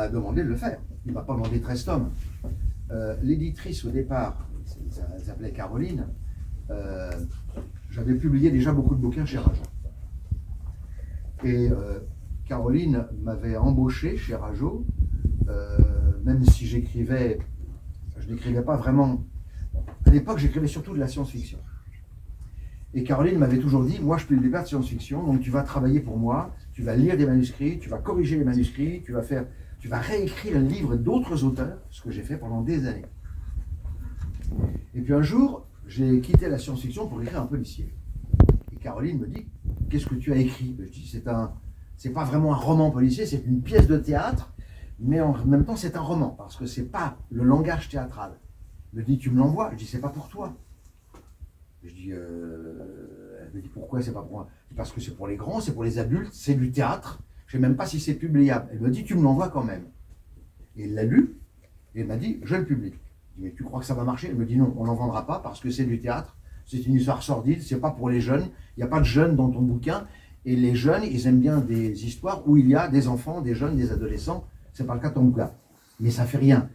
m'a demandé de le faire. Il ne m'a pas demandé 13 tomes. L'éditrice, au départ, elle s'appelait Caroline, j'avais publié déjà beaucoup de bouquins chez Rajo. Et Caroline m'avait embauché chez Rajo, même si je n'écrivais pas vraiment. À l'époque, j'écrivais surtout de la science-fiction. Et Caroline m'avait toujours dit, moi je publie pas de science-fiction, donc tu vas travailler pour moi, tu vas lire des manuscrits, tu vas corriger les manuscrits, tu vas réécrire le livre d'autres auteurs, ce que j'ai fait pendant des années. Et puis un jour, j'ai quitté la science-fiction pour écrire un policier. Et Caroline me dit, qu'est-ce que tu as écrit? Je dis, c'est pas vraiment un roman policier, c'est une pièce de théâtre, mais en même temps c'est un roman, parce que c'est pas le langage théâtral. Elle me dit, tu me l'envoies? Je dis, c'est pas pour toi. Je dis, elle me dit, pourquoi c'est pas pour moi? Je dis, parce que c'est pour les grands, c'est pour les adultes, c'est du théâtre, je sais même pas si c'est publiable. Elle me dit, tu me l'envoies quand même. Et elle l'a lu, et elle m'a dit, je le publie. Je dis, mais tu crois que ça va marcher? Elle me dit, non, on n'en vendra pas, parce que c'est du théâtre, c'est une histoire sordide, c'est pas pour les jeunes, il n'y a pas de jeunes dans ton bouquin, et les jeunes, ils aiment bien des histoires où il y a des enfants, des jeunes, des adolescents, c'est pas le cas de ton bouquin. Mais ça fait rien.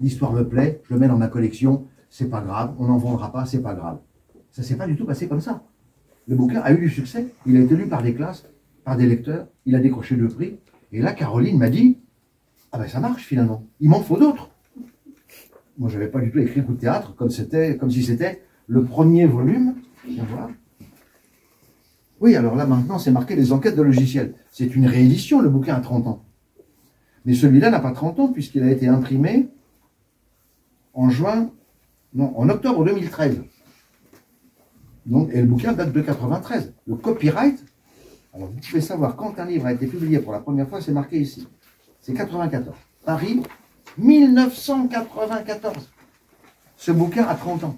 L'histoire me plaît, je le mets dans ma collection, c'est pas grave, on n'en vendra pas, c'est pas grave. Ça s'est pas du tout passé comme ça. Le bouquin a eu du succès, il a été lu par des classes, par des lecteurs, il a décroché 2 prix, et là Caroline m'a dit, ah ben ça marche finalement, il m'en faut d'autres. Moi j'avais pas du tout écrit Coup de théâtre, comme si c'était le premier volume. Voilà. Oui, alors là maintenant c'est marqué les enquêtes de logiciels. C'est une réédition, le bouquin a 30 ans. Mais celui-là n'a pas 30 ans puisqu'il a été imprimé en octobre 2013. Donc, et le bouquin date de 93. Le copyright, alors vous pouvez savoir quand un livre a été publié pour la première fois, c'est marqué ici. C'est 94. Paris, 1994. Ce bouquin a 30 ans.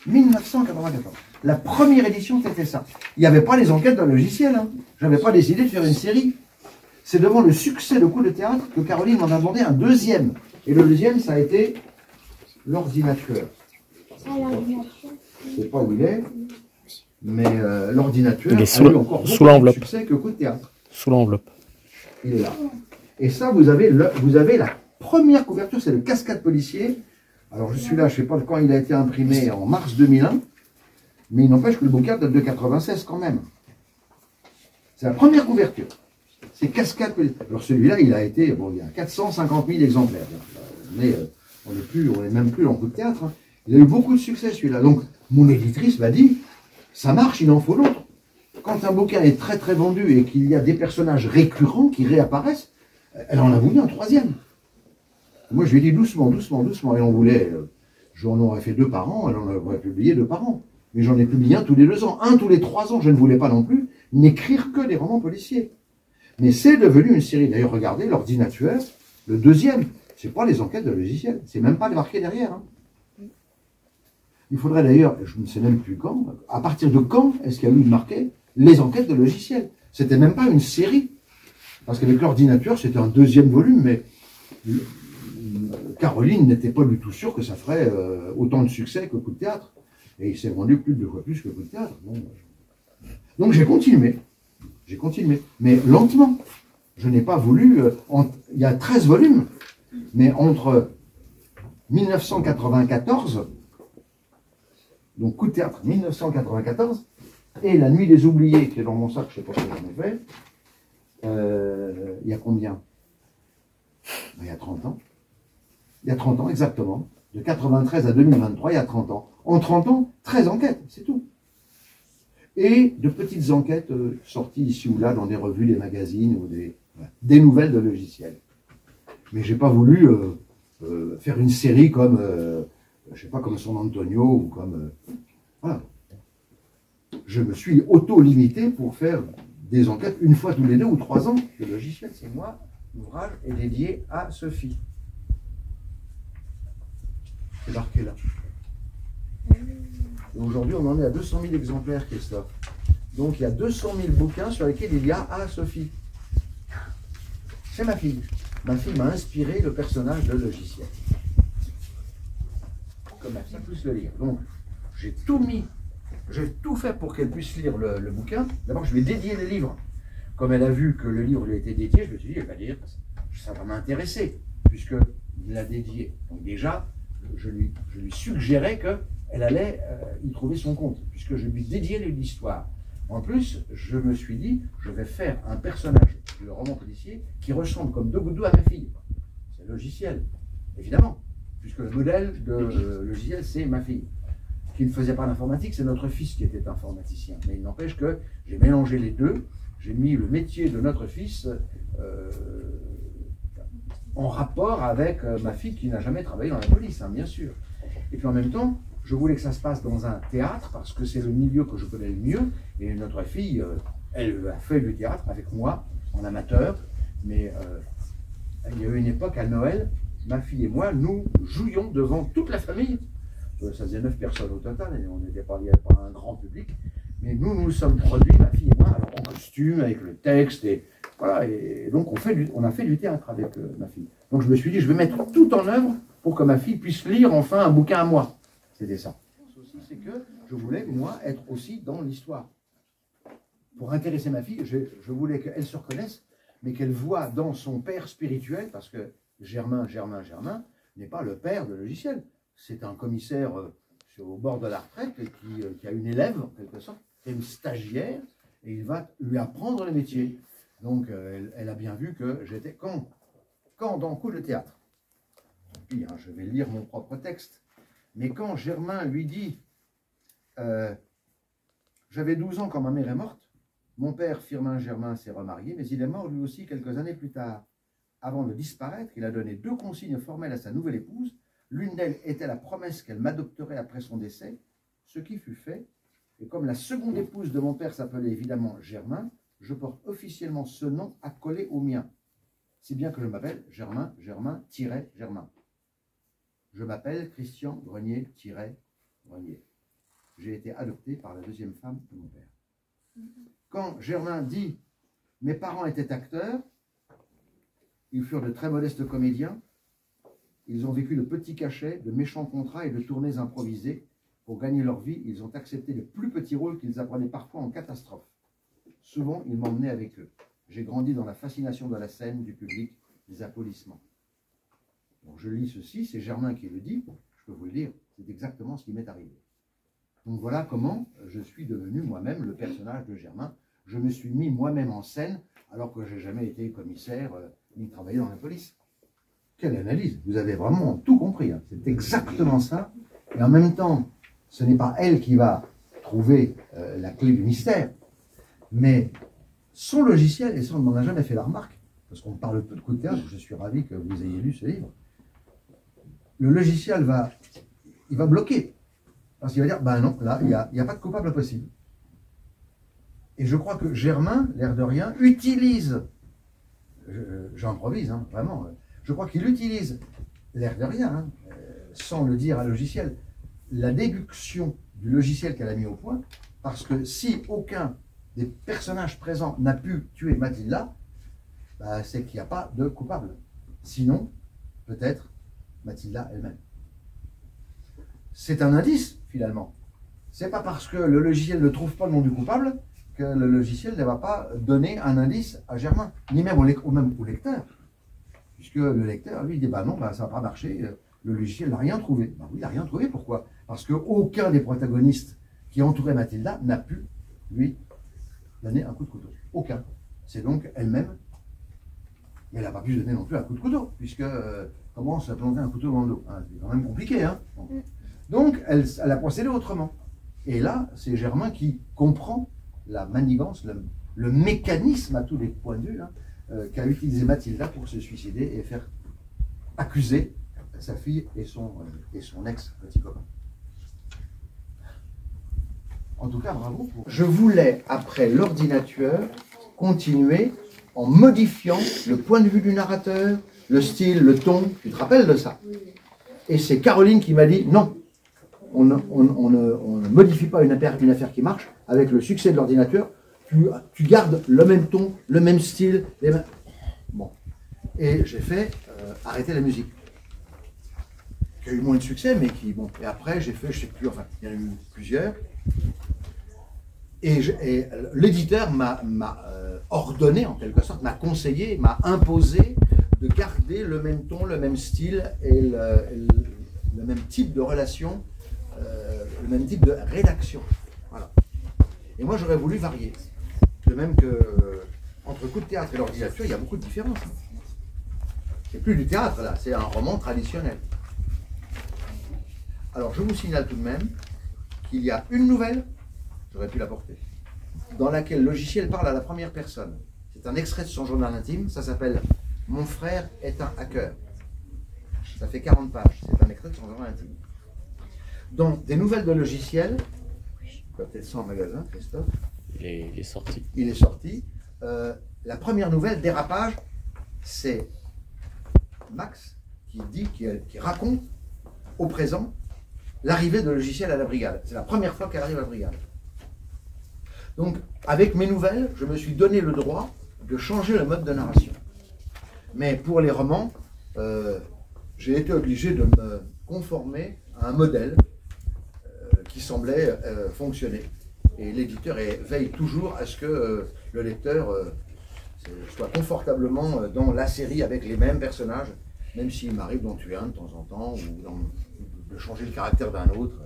1994. La première édition, c'était ça. Il n'y avait pas les enquêtes d'un logiciel. Hein. Je n'avais pas décidé de faire une série. C'est devant le succès de Coup de théâtre que Caroline m'en a demandé un deuxième. Et le deuxième, ça a été l'ordinateur. Je ne sais pas où il est, mais l'ordinateur a eu encore beaucoup de succès que Coup de théâtre. Sous l'enveloppe. Il est là. Et ça, vous avez la première couverture, c'est le Cascade policier. Alors je suis là, je ne sais pas quand il a été imprimé, en mars 2001, mais il n'empêche que le bouquin date de 96 quand même. C'est la première couverture. C'est Cascade policier. Alors celui-là, il a été, bon, il y a 450 000 exemplaires. Mais on n'est même plus dans Coup de théâtre. Hein. Il a eu beaucoup de succès celui-là. Donc mon éditrice m'a dit, ça marche, il en faut d'autres. Quand un bouquin est très très vendu et qu'il y a des personnages récurrents qui réapparaissent, elle en a voulu un 3e. Moi je lui ai dit doucement, doucement, doucement. Elle en voulait, j'en aurais fait 2 par an, elle en aurait publié 2 par an. Mais j'en ai publié un tous les 2 ans, un tous les 3 ans. Je ne voulais pas non plus n'écrire que des romans policiers. Mais c'est devenu une série. D'ailleurs, regardez, l'ordinateur, le 2e, c'est pas les enquêtes de logiciels. C'est même pas marqué derrière. Hein. Il faudrait d'ailleurs, je ne sais même plus quand, à partir de quand est-ce qu'il y a eu marqué les enquêtes de logiciels? C'était même pas une série. Parce qu'avec l'ordinateur, c'était un 2e volume, mais Caroline n'était pas du tout sûre que ça ferait autant de succès que Coup de théâtre. Et il s'est vendu plus de 2 fois plus que Coup de théâtre. Bon, donc j'ai continué. J'ai continué. Mais lentement. Je n'ai pas voulu... il y a 13 volumes. Mais entre 1994... Donc, Coup de théâtre, 1994, et La Nuit des Oubliés, qui est dans mon sac, je ne sais pas si j'en ai fait, il y a combien? Il y a 30 ans. Il y a 30 ans, exactement. De 93 à 2023, il y a 30 ans. En 30 ans, 13 enquêtes, c'est tout. Et de petites enquêtes sorties ici ou là dans des revues, des magazines, ou des nouvelles de logiciels. Mais je n'ai pas voulu faire une série comme... je ne sais pas, comme San Antonio ou comme... voilà. Je me suis auto-limité pour faire des enquêtes 1 fois tous les 2 ou 3 ans. Le logiciel, c'est moi. L'ouvrage est dédié à Sophie. C'est marqué là. Et aujourd'hui, on en est à 200 000 exemplaires, Christophe. Donc, il y a 200 000 bouquins sur lesquels il y a à Sophie. C'est ma fille. Ma fille m'a inspiré le personnage de logiciel. Comme ma fille puisse le lire. Donc, j'ai tout fait pour qu'elle puisse lire le bouquin. D'abord, je lui ai dédié les livres. Comme elle a vu que le livre lui a été dédié, je me suis dit, elle va lire. ça va m'intéresser, puisqu'il l'a dédié. Donc déjà, je lui suggérais qu'elle allait y trouver son compte, puisque je lui dédiais l'histoire. En plus, je me suis dit, je vais faire un personnage de roman policier qui ressemble comme deux gouttes d'eau à ma fille. C'est le logiciel, évidemment, puisque le modèle de logiciel, c'est ma fille. Qui ne faisait pas d'informatique, c'est notre fils qui était informaticien. Mais il n'empêche que j'ai mélangé les deux, j'ai mis le métier de notre fils en rapport avec ma fille qui n'a jamais travaillé dans la police, hein, bien sûr. Et puis en même temps, je voulais que ça se passe dans un théâtre, parce que c'est le milieu que je connais le mieux, et notre fille, elle a fait du théâtre avec moi, en amateur, mais il y a eu une époque à Noël, ma fille et moi, nous jouions devant toute la famille. Ça faisait 9 personnes au total, et on n'était pas, il n'y avait pas un grand public, mais nous nous sommes produits, ma fille et moi, alors en costume, avec le texte, et voilà, et donc on a fait du théâtre avec ma fille. Donc je me suis dit, je vais mettre tout en œuvre pour que ma fille puisse lire enfin un bouquin à moi. C'était ça. C'est que je voulais, moi, être aussi dans l'histoire. Pour intéresser ma fille, je voulais qu'elle se reconnaisse, mais qu'elle voit dans son père spirituel, parce que Germain n'est pas le père de logiciel. C'est un commissaire au bord de la retraite qui a une élève, en quelque sorte, qui est une stagiaire, et il va lui apprendre le métier. Donc, elle a bien vu que j'étais... Quand dans Coup de théâtre, puis, hein, je vais lire mon propre texte, mais quand Germain lui dit j'avais 12 ans quand ma mère est morte, mon père, Firmin Germain, s'est remarié, mais il est mort lui aussi quelques années plus tard. Avant de disparaître, il a donné 2 consignes formelles à sa nouvelle épouse. L'une d'elles était la promesse qu'elle m'adopterait après son décès, ce qui fut fait, et comme la seconde épouse de mon père s'appelait évidemment Germain, je porte officiellement ce nom accolé au mien, si bien que je m'appelle Germain. Je m'appelle Christian Grenier. J'ai été adopté par la 2e femme de mon père. Quand Germain dit « Mes parents étaient acteurs, ils furent de très modestes comédiens, ils ont vécu de petits cachets, de méchants contrats et de tournées improvisées. Pour gagner leur vie, ils ont accepté les plus petits rôles qu'ils apprenaient parfois en catastrophe. Souvent, ils m'emmenaient avec eux. J'ai grandi dans la fascination de la scène, du public, des applaudissements. » Donc je lis ceci, c'est Germain qui le dit, je peux vous le dire, c'est exactement ce qui m'est arrivé. Donc voilà comment je suis devenu moi-même le personnage de Germain. Je me suis mis moi-même en scène, alors que je n'ai jamais été commissaire, ni travaillé dans la police. Quelle analyse! Vous avez vraiment tout compris, hein. C'est exactement ça. Et en même temps, ce n'est pas elle qui va trouver la clé du mystère, mais son logiciel, et ça on ne m'en a jamais fait la remarque, parce qu'on parle peu de Coup de théâtre, je suis ravi que vous ayez lu ce livre, le logiciel il va bloquer. Parce qu'il va dire, ben non, là, il n'y a pas de coupable possible. Et je crois que Germain, l'air de rien, utilise, j'improvise, hein, vraiment, je crois qu'il utilise, l'air de rien, hein, sans le dire à logiciel, la déduction du logiciel qu'elle a mis au point, parce que si aucun des personnages présents n'a pu tuer Mathilda, bah, c'est qu'il n'y a pas de coupable. Sinon, peut-être Mathilda elle-même. C'est un indice, finalement. C'est pas parce que le logiciel ne trouve pas le nom du coupable que le logiciel ne va pas donner un indice à Germain, ni même au lecteur. Puisque le lecteur, lui, dit, bah non, bah, ça n'a pas marché, le logiciel n'a rien trouvé. Bah oui, il n'a rien trouvé, pourquoi? Parce qu'aucun des protagonistes qui entouraient Mathilda n'a pu lui donner un coup de couteau. Aucun. C'est donc elle-même, mais elle n'a pas pu donner non plus un coup de couteau, puisque comment se planter un couteau dans le dos, hein, c'est quand même compliqué, hein. Bon. Donc elle a procédé autrement. Et là, c'est Germain qui comprend la manigance, le mécanisme à tous les points de vue, hein, qu'a utilisé Mathilda pour se suicider et faire accuser sa fille et son ex-petit copain. En tout cas, bravo. Je voulais, après l'ordinateur, continuer en modifiant le point de vue du narrateur, le style, le ton. Tu te rappelles de ça? Et c'est Caroline qui m'a dit, non, on ne modifie pas une affaire qui marche. Avec le succès de l'ordinateur, tu gardes le même ton, le même style. Bon. Et j'ai fait arrêter la musique. Qui a eu moins de succès, mais qui, bon. Et après, j'ai fait, je ne sais plus, enfin, il y en a eu plusieurs. Et l'éditeur m'a ordonné, en quelque sorte, m'a conseillé, m'a imposé de garder le même ton, le même style et le même type de relation, le même type de rédaction. Voilà. Et moi, j'aurais voulu varier. De même que entre coup de théâtre et l'ordinateur, il y a beaucoup de différences. C'est plus du théâtre, là, c'est un roman traditionnel. Alors, je vous signale tout de même qu'il y a une nouvelle, j'aurais pu l'apporter, dans laquelle le logiciel parle à la première personne. C'est un extrait de son journal intime, ça s'appelle « Mon frère est un hacker ». Ça fait 40 pages, c'est un extrait de son journal intime. Donc, des nouvelles de logiciels, peut-être ça en magasin, Christophe. Il est sorti. Il est sorti. La première nouvelle, Dérapage, c'est Max qui raconte au présent l'arrivée de logiciel à la brigade. C'est la première fois qu'elle arrive à la brigade. Donc, avec mes nouvelles, je me suis donné le droit de changer le mode de narration. Mais pour les romans, j'ai été obligé de me conformer à un modèle qui semblait fonctionner. Et l'éditeur veille toujours à ce que le lecteur soit confortablement dans la série avec les mêmes personnages, même s'il m'arrive d'en tuer un de temps en temps ou de changer le caractère d'un autre.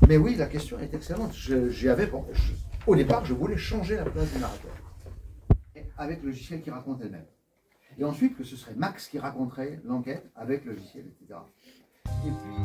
Mais oui, la question est excellente. Au départ, je voulais changer la place du narrateur, avec le logiciel qui raconte elle-même. Et ensuite, que ce serait Max qui raconterait l'enquête avec le logiciel, etc. Et puis...